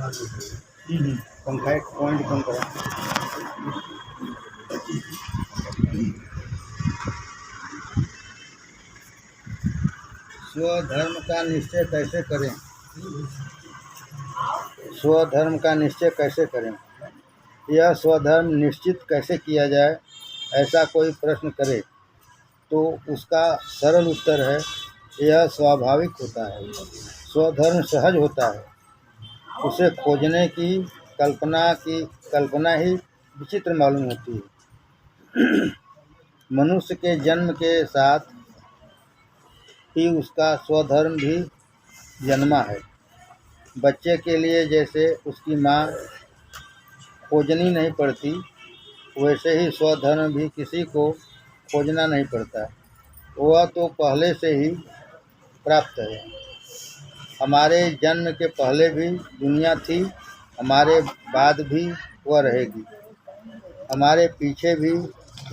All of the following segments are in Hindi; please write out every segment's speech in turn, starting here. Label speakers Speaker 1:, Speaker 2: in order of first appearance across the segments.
Speaker 1: पंखा एक पॉइंट कम करा। स्वधर्म का निश्चय कैसे करें? स्वधर्म का निश्चय कैसे करें? यह स्वधर्म निश्चित कैसे किया जाए, ऐसा कोई प्रश्न करे तो उसका सरल उत्तर है, यह स्वाभाविक होता है। स्वधर्म सहज होता है। उसे खोजने की कल्पना ही विचित्र मालूम होती है। मनुष्य के जन्म के साथ ही उसका स्वधर्म भी जन्मा है। बच्चे के लिए जैसे उसकी माँ खोजनी नहीं पड़ती, वैसे ही स्वधर्म भी किसी को खोजना नहीं पड़ता, वह तो पहले से ही प्राप्त है। हमारे जन्म के पहले भी दुनिया थी, हमारे बाद भी वह रहेगी। हमारे पीछे भी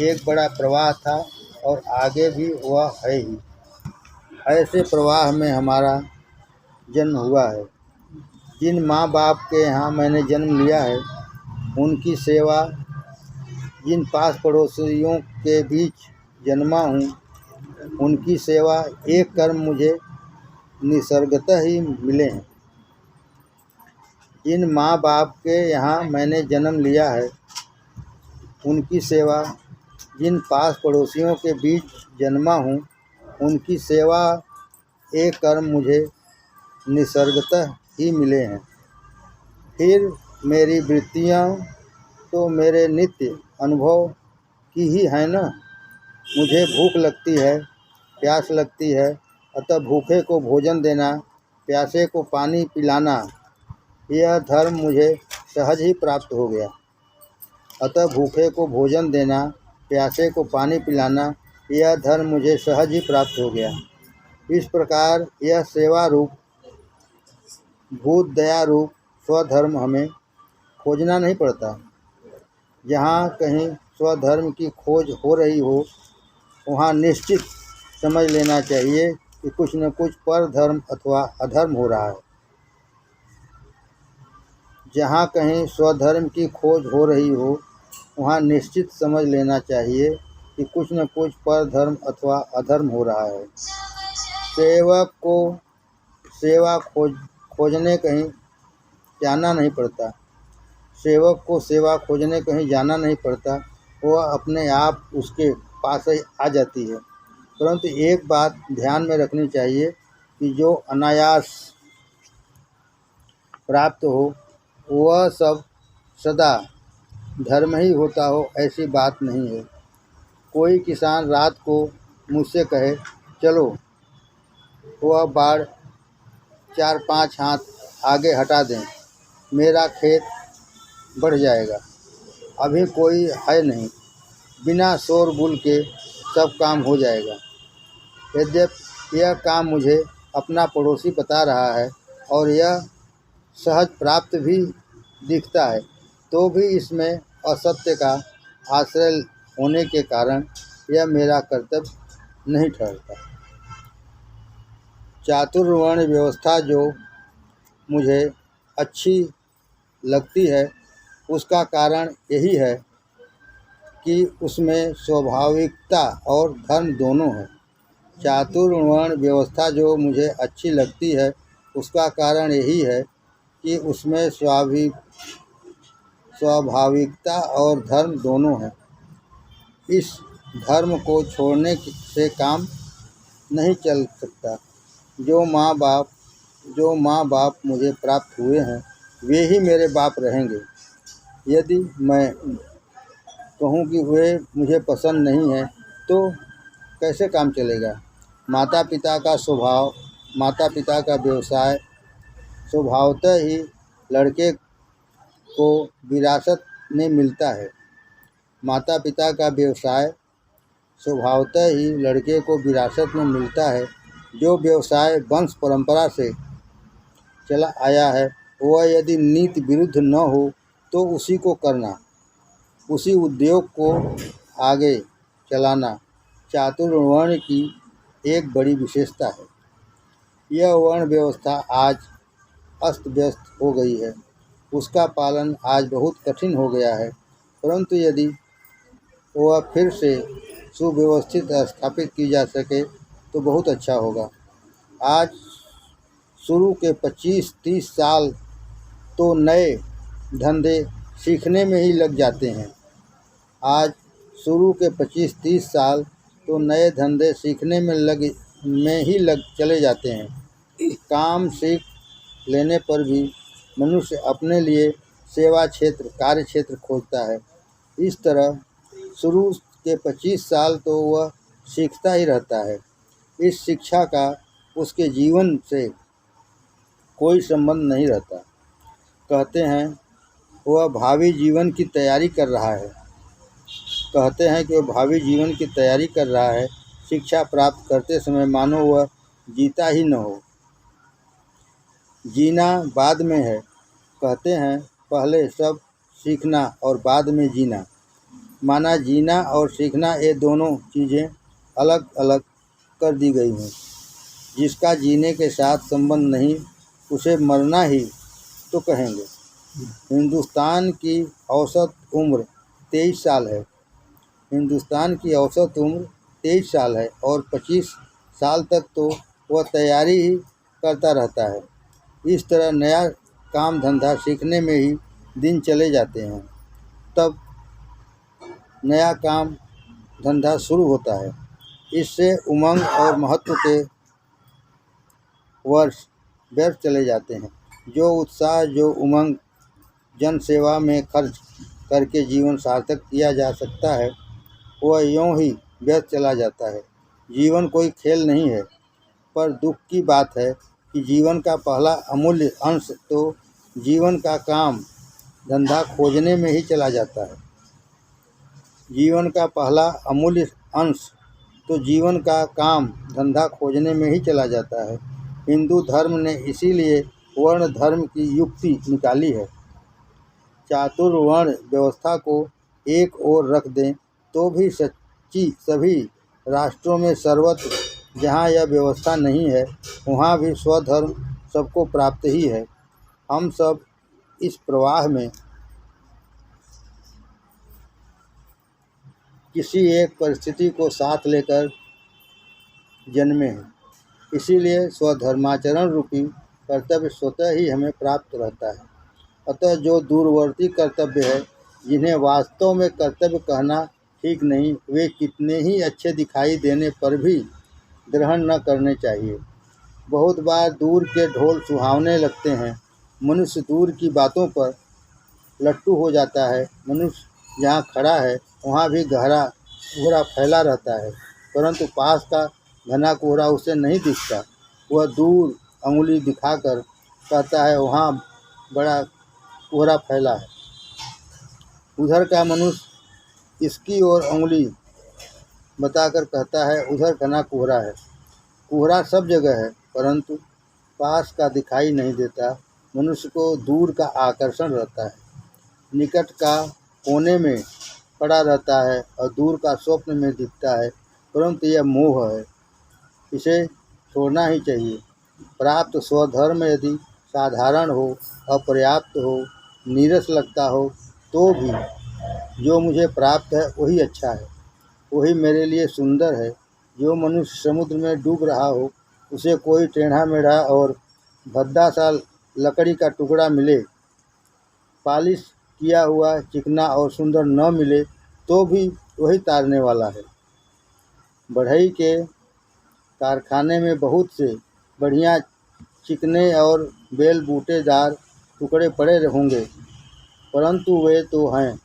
Speaker 1: एक बड़ा प्रवाह था और आगे भी वह है ही। ऐसे प्रवाह में हमारा जन्म हुआ है। जिन माँ बाप के यहाँ मैंने जन्म लिया है, उनकी सेवा, जिन पास पड़ोसियों के बीच जन्मा हूँ, उनकी सेवा, एक कर्म मुझे निसर्गतः ही मिले हैं। जिन माँ बाप के यहाँ मैंने जन्म लिया है, उनकी सेवा, जिन पास पड़ोसियों के बीच जन्मा हूँ, उनकी सेवा, एक कर्म मुझे निसर्गतः ही मिले हैं। फिर मेरी वृत्तियाँ तो मेरे नित्य अनुभव की ही है न। मुझे भूख लगती है, प्यास लगती है, अतः भूखे को भोजन देना, प्यासे को पानी पिलाना, यह धर्म मुझे सहज ही प्राप्त हो गया। अतः भूखे को भोजन देना, प्यासे को पानी पिलाना, यह धर्म मुझे सहज ही प्राप्त हो गया। इस प्रकार यह सेवा रूप, भूत दया रूप स्वधर्म हमें खोजना नहीं पड़ता। जहाँ कहीं स्वधर्म की खोज हो रही हो, वहाँ निश्चित समझ लेना चाहिए कि कुछ न कुछ परधर्म अथवा अधर्म हो रहा है। जहाँ कहीं स्वधर्म की खोज हो रही हो, वहाँ निश्चित समझ लेना चाहिए कि कुछ न कुछ परधर्म अथवा अधर्म हो रहा है। सेवक को सेवा खोजने कहीं जाना नहीं पड़ता। सेवक को सेवा खोजने कहीं जाना नहीं पड़ता, वह अपने आप उसके पास ही आ जाती है। परंतु एक बात ध्यान में रखनी चाहिए कि जो अनायास प्राप्त हो, वह सब सदा धर्म ही होता हो, ऐसी बात नहीं है। कोई किसान रात को मुझसे कहे, चलो वह बाड़ 4-5 हाथ आगे हटा दें, मेरा खेत बढ़ जाएगा। अभी कोई है नहीं, बिना शोरगुल के सब काम हो जाएगा। यद्यपि यह काम मुझे अपना पड़ोसी बता रहा है और यह सहज प्राप्त भी दिखता है, तो भी इसमें असत्य का आश्रय होने के कारण यह मेरा कर्तव्य नहीं ठहरता। चातुर्वर्ण व्यवस्था जो मुझे अच्छी लगती है, उसका कारण यही है कि उसमें स्वाभाविकता और धर्म दोनों है। चातुर्वर्ण व्यवस्था जो मुझे अच्छी लगती है, उसका कारण यही है कि उसमें स्वाभाविकता और धर्म दोनों हैं। इस धर्म को छोड़ने से काम नहीं चल सकता। जो माँ बाप मुझे प्राप्त हुए हैं, वे ही मेरे बाप रहेंगे। यदि मैं कहूँ कि वे मुझे पसंद नहीं है, तो कैसे काम चलेगा? माता पिता का स्वभाव, माता पिता का व्यवसाय स्वभावतः ही लड़के को विरासत में मिलता है। माता पिता का व्यवसाय स्वभावतः ही लड़के को विरासत में मिलता है। जो व्यवसाय वंश परंपरा से चला आया है, वह यदि नीति विरुद्ध न हो तो उसी को करना, उसी उद्योग को आगे चलाना चातुर्वर्ण की एक बड़ी विशेषता है। यह वर्ण व्यवस्था आज अस्त व्यस्त हो गई है। उसका पालन आज बहुत कठिन हो गया है, परंतु यदि वह फिर से सुव्यवस्थित स्थापित की जा सके तो बहुत अच्छा होगा। आज शुरू के 25-30 साल तो नए धंधे सीखने में ही लग जाते हैं। आज शुरू के 25-30 साल तो नए धंधे सीखने में ही लग चले जाते हैं। काम सीख लेने पर भी मनुष्य अपने लिए सेवा क्षेत्र, कार्य क्षेत्र खोजता है। इस तरह शुरू के 25 साल तो वह सीखता ही रहता है। इस शिक्षा का उसके जीवन से कोई संबंध नहीं रहता। कहते हैं वह भावी जीवन की तैयारी कर रहा है। कहते हैं कि वह भावी जीवन की तैयारी कर रहा है। शिक्षा प्राप्त करते समय मानो वह जीता ही न हो। जीना बाद में है। कहते हैं पहले सब सीखना और बाद में जीना। माना जीना और सीखना ये दोनों चीज़ें अलग अलग कर दी गई हैं। जिसका जीने के साथ संबंध नहीं उसे मरना ही तो कहेंगे। हिंदुस्तान की औसत उम्र 23 साल है। हिंदुस्तान की औसत उम्र 23 साल है और 25 साल तक तो वह तैयारी ही करता रहता है। इस तरह नया काम धंधा सीखने में ही दिन चले जाते हैं। तब नया काम धंधा शुरू होता है। इससे उमंग और महत्व के वर्ष व्यर्थ चले जाते हैं। जो उत्साह, जो उमंग जन सेवा में खर्च करके जीवन सार्थक किया जा सकता है वह यूं ही व्यर्थ चला जाता है। जीवन कोई खेल नहीं है, पर दुख की बात है कि जीवन का पहला अमूल्य अंश तो जीवन का काम धंधा खोजने में ही चला जाता है। जीवन का पहला अमूल्य अंश तो जीवन का काम धंधा खोजने में ही चला जाता है। हिंदू धर्म ने इसीलिए वर्ण धर्म की युक्ति निकाली है। चातुर्वर्ण व्यवस्था को एक ओर रख दें तो भी सभी राष्ट्रों में सर्वत्र जहाँ यह व्यवस्था नहीं है वहाँ भी स्वधर्म सबको प्राप्त ही है। हम सब इस प्रवाह में किसी एक परिस्थिति को साथ लेकर जन्मे हैं। इसीलिए स्वधर्माचरण रूपी कर्तव्य स्वतः ही हमें प्राप्त रहता है। अतः जो दूरवर्ती कर्तव्य है, जिन्हें वास्तव में कर्तव्य कहना ठीक नहीं, वे कितने ही अच्छे दिखाई देने पर भी ग्रहण न करने चाहिए। बहुत बार दूर के ढोल सुहावने लगते हैं। मनुष्य दूर की बातों पर लट्टू हो जाता है। मनुष्य जहाँ खड़ा है वहाँ भी गहरा कोहरा फैला रहता है, परंतु पास का घना कोहरा उसे नहीं दिखता। वह दूर अंगुली दिखाकर कहता है वहाँ बड़ा कोहरा फैला है। उधर का मनुष्य इसकी ओर अंगुली बताकर कहता है उधर घना कोहरा है। कोहरा सब जगह है, परंतु पास का दिखाई नहीं देता। मनुष्य को दूर का आकर्षण रहता है। निकट का कोने में पड़ा रहता है और दूर का स्वप्न में दिखता है, परंतु यह मोह है। इसे छोड़ना ही चाहिए। प्राप्त स्वधर्म यदि साधारण हो, अपर्याप्त हो, नीरस लगता हो तो भी जो मुझे प्राप्त है वही अच्छा है, वही मेरे लिए सुंदर है। जो मनुष्य समुद्र में डूब रहा हो उसे कोई टेढ़ा मेढ़ा और भद्दा सा लकड़ी का टुकड़ा मिले, पालिश किया हुआ चिकना और सुंदर न मिले तो भी वही तारने वाला है। बढ़ई के कारखाने में बहुत से बढ़िया चिकने और बेल बूटेदार टुकड़े पड़े होंगे, परंतु वे तो हैं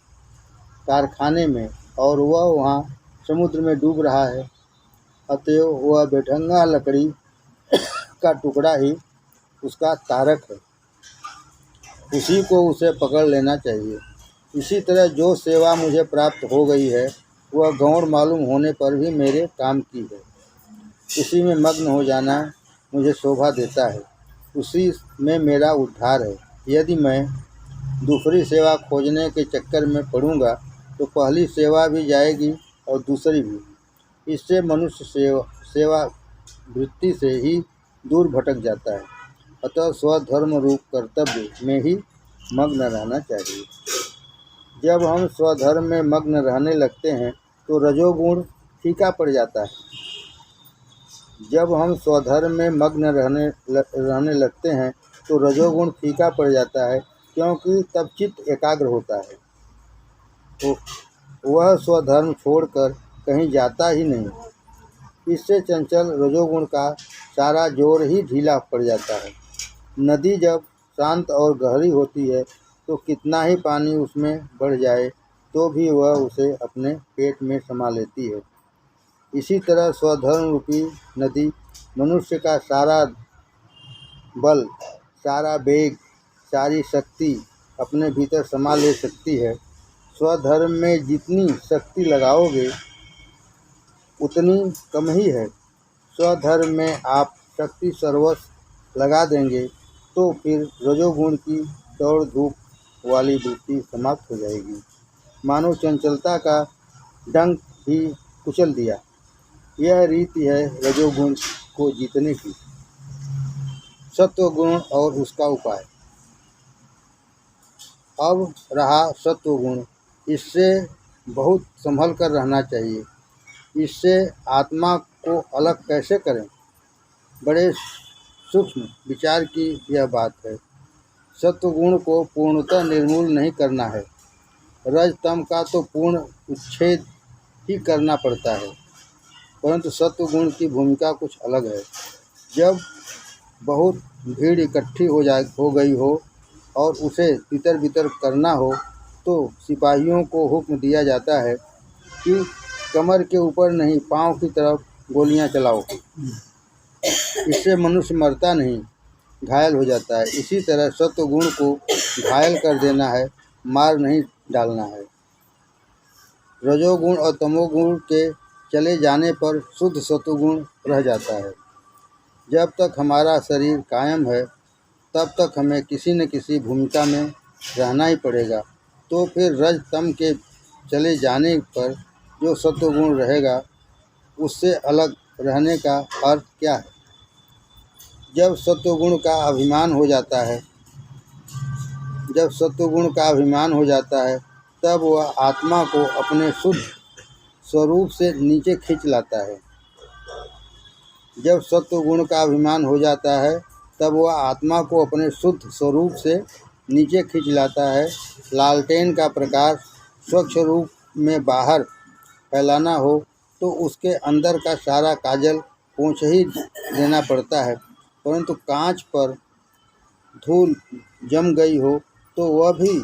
Speaker 1: कारखाने में और वह वहाँ समुद्र में डूब रहा है। अतएव वह बेढंगा लकड़ी का टुकड़ा ही उसका तारक है, उसी को उसे पकड़ लेना चाहिए। इसी तरह जो सेवा मुझे प्राप्त हो गई है वह गौण मालूम होने पर भी मेरे काम की है। उसी में मग्न हो जाना मुझे शोभा देता है, उसी में मेरा उद्धार है। यदि मैं दूसरी सेवा खोजने के चक्कर में पड़ूंगा तो पहली सेवा भी जाएगी और दूसरी भी। इससे मनुष्य सेवा वृत्ति से ही दूर भटक जाता है। अतः स्वधर्म रूप कर्तव्य में ही मग्न रहना चाहिए। जब हम स्वधर्म में मग्न रहने लगते हैं तो रजोगुण फीका पड़ जाता है। जब हम स्वधर्म में मग्न रहने लगते हैं तो रजोगुण फीका पड़ जाता है, क्योंकि तब चित्त एकाग्र होता है, तो वह स्वधर्म छोड़कर कहीं जाता ही नहीं। इससे चंचल रजोगुण का सारा जोर ही ढीला पड़ जाता है। नदी जब शांत और गहरी होती है तो कितना ही पानी उसमें बढ़ जाए तो भी वह उसे अपने पेट में समा लेती है। इसी तरह स्वधर्म रूपी नदी मनुष्य का सारा बल, सारा वेग, सारी शक्ति अपने भीतर समा ले सकती है। स्वधर्म में जितनी शक्ति लगाओगे उतनी कम ही है। स्वधर्म में आप शक्ति सर्वस्व लगा देंगे तो फिर रजोगुण की दौड़ धूप वाली वृत्ति समाप्त हो जाएगी। मानो चंचलता का डंक ही कुचल दिया। यह रीति है रजोगुण को जीतने की। सत्वगुण और उसका उपाय। अब रहा सत्वगुण, इससे बहुत संभल कर रहना चाहिए। इससे आत्मा को अलग कैसे करें, बड़े सूक्ष्म विचार की यह बात है। सत्वगुण को पूर्णतः निर्मूल नहीं करना है। रज तम का तो पूर्ण उच्छेद ही करना पड़ता है, परंतु सत्वगुण की भूमिका कुछ अलग है। जब बहुत भीड़ इकट्ठी हो गई हो और उसे तितर बितर करना हो तो सिपाहियों को हुक्म दिया जाता है कि कमर के ऊपर नहीं, पाँव की तरफ गोलियां चलाओ। इससे मनुष्य मरता नहीं, घायल हो जाता है। इसी तरह सत्वगुण को घायल कर देना है, मार नहीं डालना है। रजोगुण और तमोगुण के चले जाने पर शुद्ध सत्वगुण रह जाता है। जब तक हमारा शरीर कायम है तब तक हमें किसी न किसी भूमिका में रहना ही पड़ेगा। तो फिर रज तम के चले जाने पर जो सत्वगुण रहेगा उससे अलग रहने का अर्थ क्या है? जब सत्वगुण का अभिमान हो जाता है तब वह आत्मा को अपने शुद्ध स्वरूप से नीचे खींच लाता है। जब सत्वगुण का अभिमान हो जाता है तब वह आत्मा को अपने शुद्ध स्वरूप से नीचे खींच लाता है। लालटेन का प्रकाश स्वच्छ रूप में बाहर फैलाना हो तो उसके अंदर का सारा काजल पोंछ ही देना पड़ता है, परंतु कांच पर धूल जम गई हो तो वह भी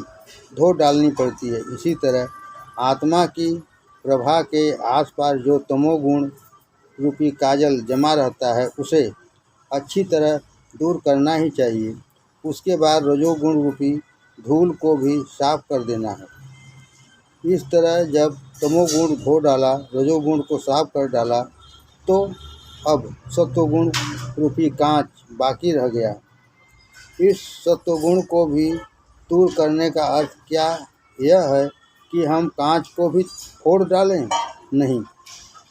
Speaker 1: धो डालनी पड़ती है। इसी तरह आत्मा की प्रभा के आसपास जो तमोगुण रूपी काजल जमा रहता है उसे अच्छी तरह दूर करना ही चाहिए। उसके बाद रजोगुण रूपी धूल को भी साफ कर देना है। इस तरह जब तमोगुण धो डाला, रजोगुण को साफ कर डाला, तो अब सत्वगुण रूपी कांच बाकी रह गया। इस सत्वगुण को भी दूर करने का अर्थ क्या यह है कि हम कांच को भी फोड़ डालें? नहीं।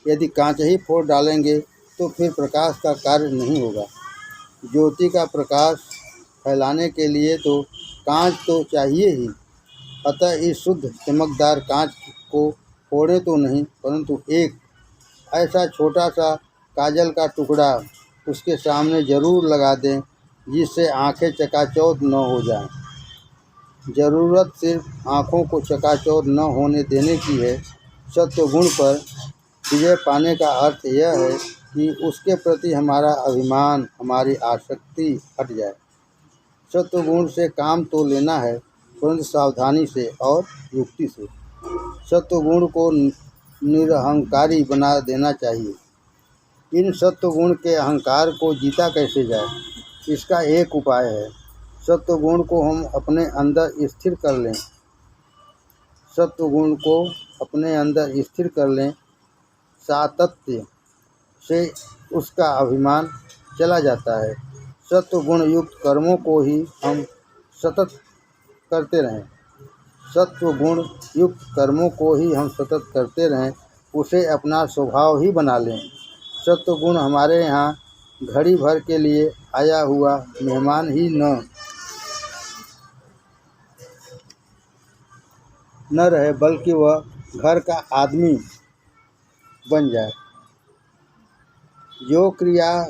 Speaker 1: यदि कांच ही फोड़ डालेंगे तो फिर प्रकाश का कार्य नहीं होगा। ज्योति का प्रकाश फैलाने के लिए तो कांच तो चाहिए ही। अतः इस शुद्ध चमकदार कांच को फोड़े तो नहीं, परंतु एक ऐसा छोटा सा काजल का टुकड़ा उसके सामने ज़रूर लगा दें जिससे आंखें चकाचौंध न हो जाएं। ज़रूरत सिर्फ आँखों को चकाचौंध न होने देने की है। सत्वगुण पर विजय पाने का अर्थ यह है कि उसके प्रति हमारा अभिमान, हमारी आसक्ति हट जाए। सत्वगुण से काम तो लेना है, परंतु सावधानी से और युक्ति से। सत्वगुण को निरहंकारी बना देना चाहिए। इन सत्वगुण के अहंकार को जीता कैसे जाए, इसका एक उपाय है। सत्वगुण को हम अपने अंदर स्थिर कर लें। सत्वगुण को अपने अंदर स्थिर कर लें, सातत्य से उसका अभिमान चला जाता है। सत्वगुण युक्त कर्मों को ही हम सतत करते रहें। सत्वगुण युक्त कर्मों को ही हम सतत करते रहें, उसे अपना स्वभाव ही बना लें। सत्वगुण हमारे यहाँ घड़ी भर के लिए आया हुआ मेहमान ही न न रहे बल्कि वह घर का आदमी बन जाए। जो क्रिया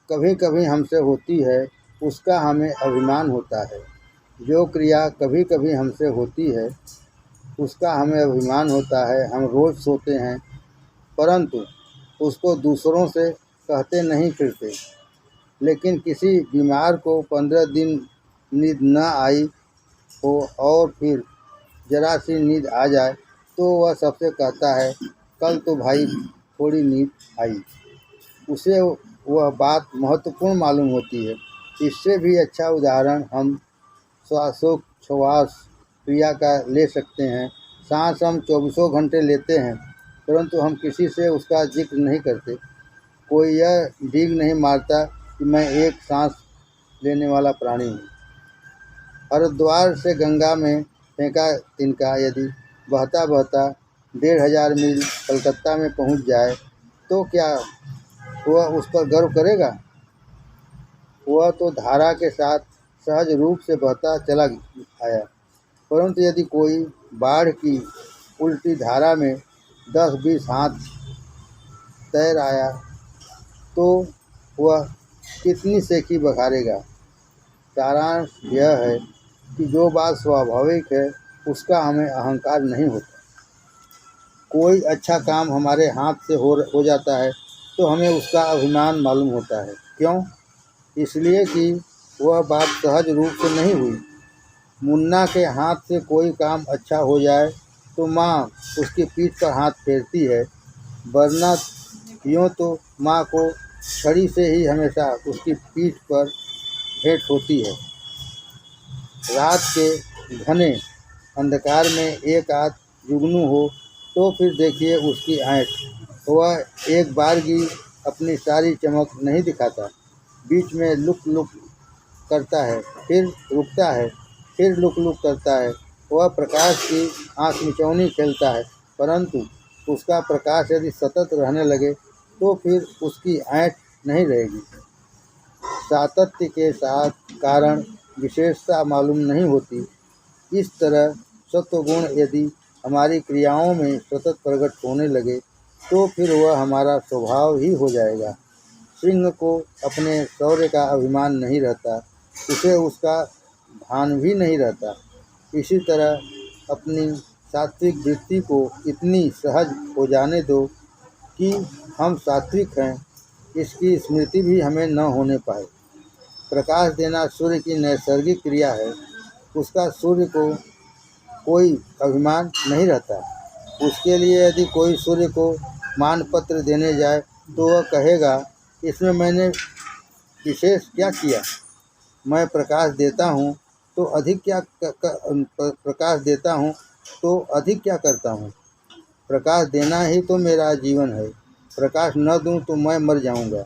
Speaker 1: कभी कभी हमसे होती है उसका हमें अभिमान होता है। जो क्रिया कभी कभी हमसे होती है उसका हमें अभिमान होता है। हम रोज़ सोते हैं परंतु उसको दूसरों से कहते नहीं फिरते। लेकिन किसी बीमार को 15 दिन नींद न आई हो और फिर जरा सी नींद आ जाए तो वह सबसे कहता है कल तो भाई थोड़ी नींद आई। उसे वह बात महत्वपूर्ण मालूम होती है। इससे भी अच्छा उदाहरण हम श्वासोच्छ्वास क्रिया का ले सकते हैं। सांस हम 24 घंटे लेते हैं परंतु हम किसी से उसका जिक्र नहीं करते। कोई यह डींग नहीं मारता कि मैं एक सांस लेने वाला प्राणी हूँ। हरिद्वार से गंगा में फेंका तिनका यदि बहता बहता 1500 मील कलकत्ता में पहुँच जाए तो क्या वह उस पर गर्व करेगा? वह तो धारा के साथ सहज रूप से बहता चला आया। परंतु यदि कोई बाढ़ की उल्टी धारा में 10-20 हाथ तैर आया तो वह कितनी सेकी बघारेगा। सारांश यह है कि जो बात स्वाभाविक है उसका हमें अहंकार नहीं होता। कोई अच्छा काम हमारे हाथ से हो जाता है तो हमें उसका अभिमान मालूम होता है। क्यों? इसलिए कि वह बात सहज रूप से नहीं हुई। मुन्ना के हाथ से कोई काम अच्छा हो जाए तो माँ उसकी पीठ पर हाथ फेरती है, वरना यूँ तो माँ को छड़ी से ही हमेशा उसकी पीठ पर भेंट होती है। रात के घने अंधकार में एक आध जुगनू हो तो फिर देखिए उसकी ऐंठ। वह एक बारगी अपनी सारी चमक नहीं दिखाता, बीच में लुक लुक करता है, फिर रुकता है, फिर लुक लुक करता है। वह प्रकाश की आँख मिचौनी खेलता है परंतु उसका प्रकाश यदि सतत रहने लगे तो फिर उसकी ऐंठ नहीं रहेगी। सातत्य के साथ कारण विशेषता मालूम नहीं होती। इस तरह सत्वगुण यदि हमारी क्रियाओं में सतत प्रकट होने लगे तो फिर वह हमारा स्वभाव ही हो जाएगा। सिंह को अपने शौर्य का अभिमान नहीं रहता, उसे उसका भान भी नहीं रहता। इसी तरह अपनी सात्विक वृत्ति को इतनी सहज हो जाने दो कि हम सात्विक हैं, इसकी स्मृति भी हमें न होने पाए। प्रकाश देना सूर्य की नैसर्गिक क्रिया है, उसका सूर्य को कोई अभिमान नहीं रहता। उसके लिए यदि कोई सूर्य को मानपत्र देने जाए तो वह कहेगा इसमें मैंने विशेष क्या किया। मैं प्रकाश देता हूँ तो अधिक क्या करता हूँ। प्रकाश देना ही तो मेरा जीवन है। प्रकाश न दूँ तो मैं मर जाऊँगा।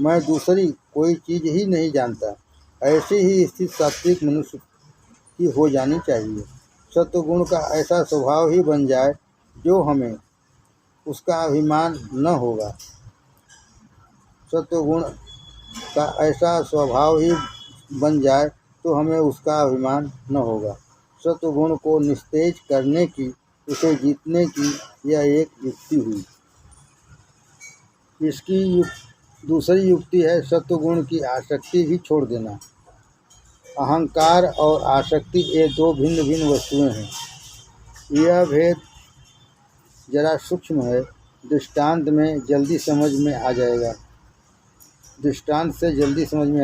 Speaker 1: मैं दूसरी कोई चीज़ ही नहीं जानता। ऐसी ही स्थिति सात्विक मनुष्य की हो जानी चाहिए। सत्वगुण का ऐसा स्वभाव ही बन जाए जो हमें उसका अभिमान न होगा। सत्वगुण का ऐसा स्वभाव ही बन जाए तो हमें उसका अभिमान न होगा। सत्वगुण को निस्तेज करने की, उसे जीतने की यह एक युक्ति हुई। इसकी दूसरी युक्ति है सत्वगुण की आसक्ति भी छोड़ देना। अहंकार और आसक्ति ये दो भिन्न भिन्न वस्तुएं हैं। यह भेद जरा सूक्ष्म है, दृष्टांत से जल्दी समझ में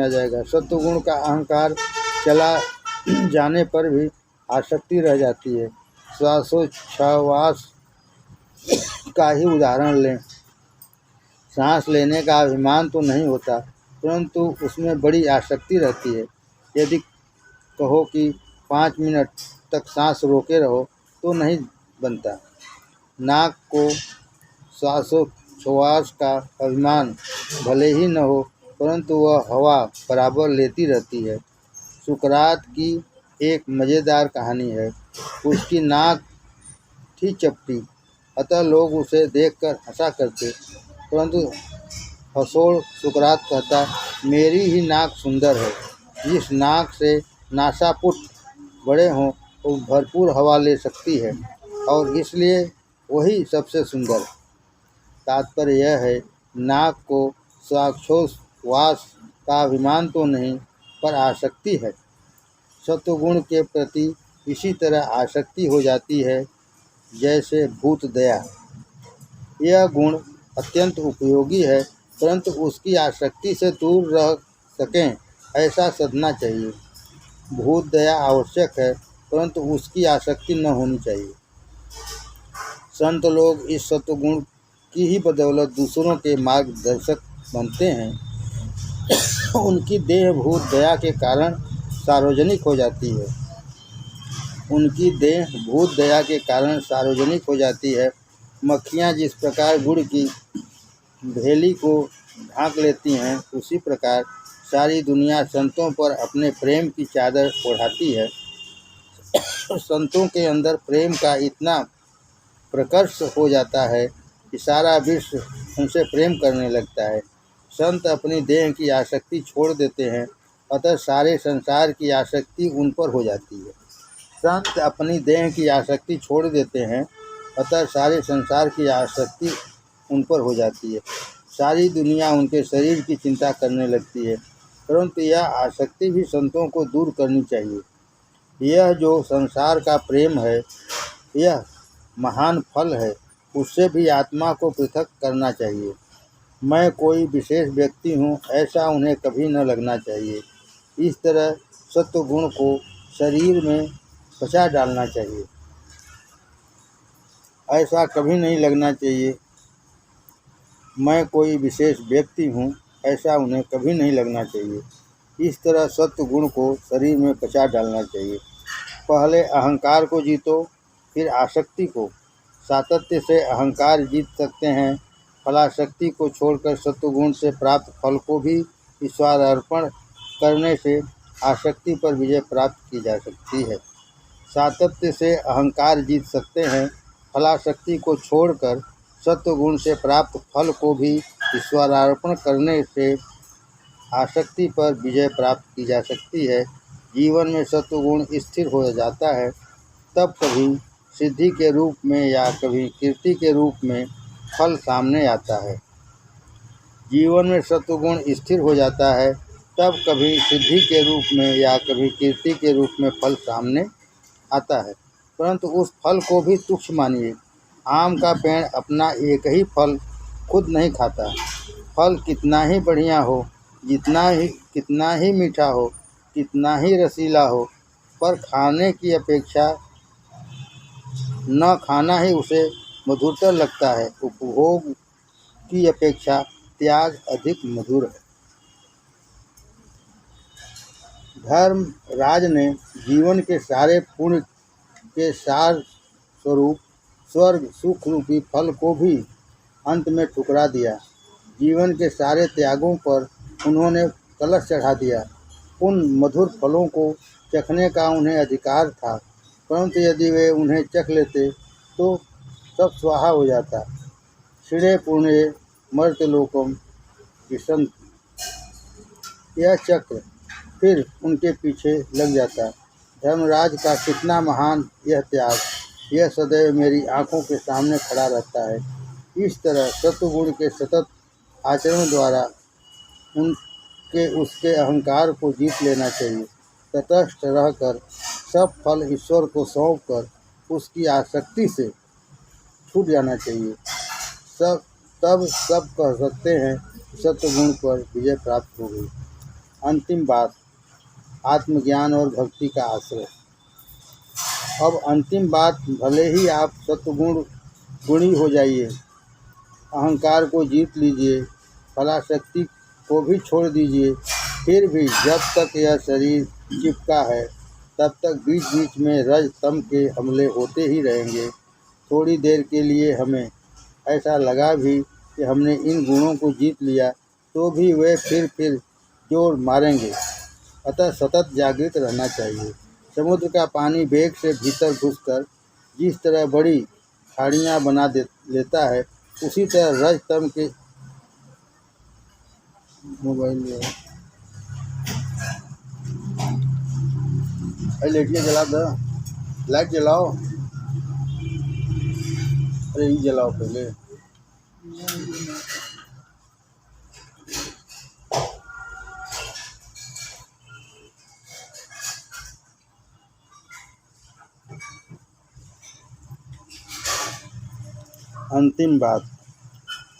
Speaker 1: आ जाएगा। सत्वगुण का अहंकार चला जाने पर भी आसक्ति रह जाती है। श्वासोच्छ्वास का ही उदाहरण लें। सांस लेने का अभिमान तो नहीं होता परंतु उसमें बड़ी आसक्ति रहती है। यदि कहो कि 5 मिनट तक सांस रोके रहो तो नहीं बनता। नाक को श्वासोच्छ्वास का अभिमान भले ही न हो परंतु वह हवा बराबर लेती रहती है। सुकरात की एक मज़ेदार कहानी है। उसकी नाक थी चपटी, अतः लोग उसे देखकर हंसा करते, परंतु हंसोड़ सुकरात कहता मेरी ही नाक सुंदर है। जिस नाक से नासापुट बड़े हों वो भरपूर हवा ले सकती है और इसलिए वही सबसे सुंदर। तात्पर्य यह है, नाक को श्वासोच्छ्वास का अभिमान तो नहीं, पर आसक्ति है। सत्वगुण के प्रति इसी तरह आसक्ति हो जाती है जैसे भूत दया। यह गुण अत्यंत उपयोगी है, परंतु उसकी आसक्ति से दूर रह सकें ऐसा साधना चाहिए। भूत दया आवश्यक है, परंतु उसकी आसक्ति न होनी चाहिए। संत लोग इस सत्वगुण की ही बदौलत दूसरों के मार्गदर्शक बनते हैं। उनकी देह भूत दया के कारण सार्वजनिक हो जाती है। उनकी देह भूत दया के कारण सार्वजनिक हो जाती है। मक्खियाँ जिस प्रकार गुड़ की भेली को ढांक लेती हैं, उसी प्रकार सारी दुनिया संतों पर अपने प्रेम की चादर ओढ़ाती है। संतों के अंदर प्रेम का इतना प्रकर्ष हो जाता है कि सारा विश्व उनसे प्रेम करने लगता है। संत अपनी देह की आसक्ति छोड़ देते हैं, अतः सारे संसार की आसक्ति उन पर हो जाती है। संत अपनी देह की आसक्ति छोड़ देते हैं, अतः सारे संसार की आसक्ति उन पर हो जाती है। सारी दुनिया उनके शरीर की चिंता करने लगती है, परंतु यह आसक्ति भी संतों को दूर करनी चाहिए। यह जो संसार का प्रेम है, यह महान फल है, उससे भी आत्मा को पृथक करना चाहिए। मैं कोई विशेष व्यक्ति हूँ, ऐसा उन्हें कभी न लगना चाहिए। इस तरह सत्वगुण को शरीर में बचा डालना चाहिए। ऐसा कभी नहीं लगना चाहिए मैं कोई विशेष व्यक्ति हूँ, ऐसा उन्हें कभी नहीं लगना चाहिए। इस तरह सत्वगुण को शरीर में बचा डालना चाहिए। पहले अहंकार को जीतो, फिर आसक्ति को। सातत्य से अहंकार जीत सकते हैं। फलासक्ति को छोड़कर सत्वगुण से प्राप्त फल को भी ईश्वर अर्पण करने से आसक्ति पर विजय प्राप्त की जा सकती है। सातत्य से अहंकार जीत सकते हैं। फलासक्ति को छोड़कर सत्वगुण से प्राप्त फल को भी ईश्वरार्पण करने से आसक्ति पर विजय प्राप्त की जा सकती है। जीवन में सत्वगुण स्थिर हो जाता है, तब कभी सिद्धि के रूप में या कभी कीर्ति के रूप में फल सामने आता है। जीवन में सत्वगुण स्थिर हो जाता है, तब कभी सिद्धि के रूप में या कभी कीर्ति के रूप में फल सामने आता है, परंतु उस फल को भी तुच्छ मानिए। आम का पेड़ अपना एक ही फल खुद नहीं खाता। फल कितना ही बढ़िया हो, कितना ही मीठा हो, कितना ही रसीला हो, पर खाने की अपेक्षा न खाना ही उसे मधुरतर लगता है। उपभोग की अपेक्षा त्याग अधिक मधुर है। धर्मराज ने जीवन के सारे पुण्य के सार स्वरूप स्वर्ग सुख रूपी फल को भी अंत में ठुकरा दिया। जीवन के सारे त्यागों पर उन्होंने कलश चढ़ा दिया। उन मधुर फलों को चखने का उन्हें अधिकार था, परंतु यदि वे उन्हें चख लेते तो सब स्वाहा हो जाता। क्षीणे पुण्ये मर्त्यलोकम विशन्ति। यह चक्र फिर उनके पीछे लग जाता। धर्मराज का कितना महान यह त्याग, यह सदैव मेरी आँखों के सामने खड़ा रहता है। इस तरह सत्वगुण के सतत आचरण द्वारा उसके अहंकार को जीत लेना चाहिए। तटस्थ रहकर सब फल ईश्वर को सौंप कर उसकी आसक्ति से छूट जाना चाहिए। तब सब कह सकते हैं सत्वगुण पर विजय प्राप्त हो गई। अंतिम बात, आत्मज्ञान और भक्ति का आश्रय। अब अंतिम बात, भले ही आप सत्वगुण गुणी हो जाइए, अहंकार को जीत लीजिए, फलाशक्ति को भी छोड़ दीजिए, फिर भी जब तक यह शरीर चिपका है तब तक बीच बीच में रज तम के हमले होते ही रहेंगे। थोड़ी देर के लिए हमें ऐसा लगा भी कि हमने इन गुणों को जीत लिया, तो भी वे फिर जोर मारेंगे। अतः सतत जागृत रहना चाहिए। समुद्र का पानी वेग से भीतर घुसकर जिस तरह बड़ी खाड़ियाँ बना लेता है, उसी तरह रजतम के मोबाइल लेटिए जला दो। लाइट जलाओ। अरे ये जलाओ पहले। अंतिम बात,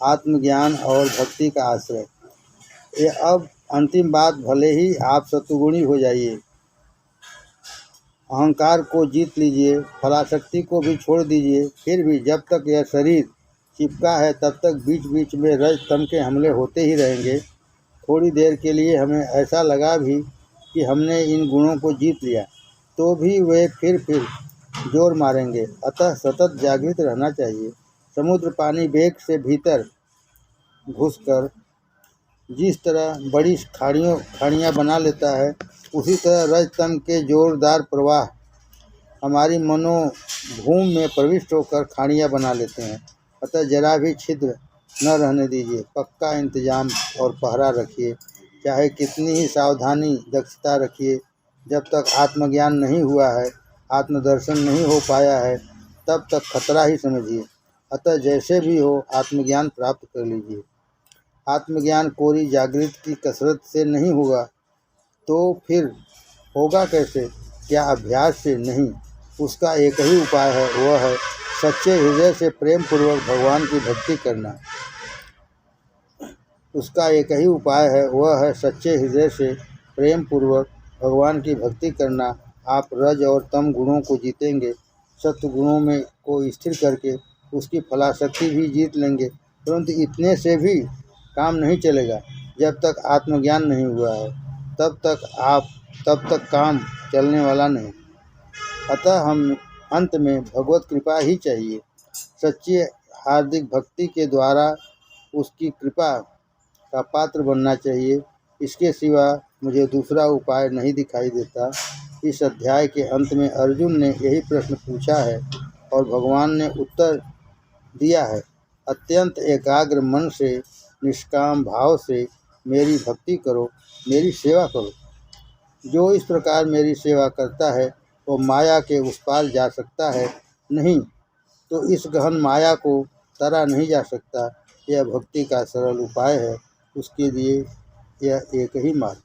Speaker 1: आत्मज्ञान और भक्ति का आश्रय। ये अब अंतिम बात, भले ही आप सत्वगुणी हो जाइए, अहंकार को जीत लीजिए, फलाशक्ति को भी छोड़ दीजिए, फिर भी जब तक यह शरीर चिपका है तब तक बीच बीच में रज तम के हमले होते ही रहेंगे। थोड़ी देर के लिए हमें ऐसा लगा भी कि हमने इन गुणों को जीत लिया, तो भी वे फिर जोर मारेंगे। अतः सतत जागृत रहना चाहिए। समुद्र पानी वेग से भीतर घुसकर जिस तरह बड़ी खाड़ियाँ बना लेता है, उसी तरह रजतम के जोरदार प्रवाह हमारी मनोभूमि में प्रविष्ट होकर खाड़ियाँ बना लेते हैं। अतः जरा भी छिद्र न रहने दीजिए। पक्का इंतजाम और पहरा रखिए, चाहे कितनी ही सावधानी दक्षता रखिए। जब तक आत्मज्ञान नहीं हुआ है, आत्मदर्शन नहीं हो पाया है, तब तक खतरा ही समझिए। अतः जैसे भी हो आत्मज्ञान प्राप्त कर लीजिए। आत्मज्ञान कोरी जागृत की कसरत से नहीं होगा तो फिर होगा कैसे? क्या अभ्यास से? नहीं। उसका एक ही उपाय है, वह है सच्चे हृदय से प्रेम पूर्वक भगवान की भक्ति करना। उसका एक ही उपाय है, वह है सच्चे हृदय से प्रेम पूर्वक भगवान की भक्ति करना। आप रज और तम गुणों को जीतेंगे, सत्व गुणों में को स्थिर करके उसकी फलाशक्ति भी जीत लेंगे। परंतु इतने से भी काम नहीं चलेगा। जब तक आत्मज्ञान नहीं हुआ है, तब तक काम चलने वाला नहीं। अतः हम अंत में भगवत कृपा ही चाहिए। सच्ची हार्दिक भक्ति के द्वारा उसकी कृपा का पात्र बनना चाहिए। इसके सिवा मुझे दूसरा उपाय नहीं दिखाई देता। इस अध्याय के अंत में अर्जुन ने यही प्रश्न पूछा है और भगवान ने उत्तर दिया है। अत्यंत एकाग्र मन से निष्काम भाव से मेरी भक्ति करो, मेरी सेवा करो। जो इस प्रकार मेरी सेवा करता है वो माया के उस पार जा सकता है, नहीं तो इस गहन माया को तरा नहीं जा सकता। यह भक्ति का सरल उपाय है, उसके लिए यह एक ही मार्ग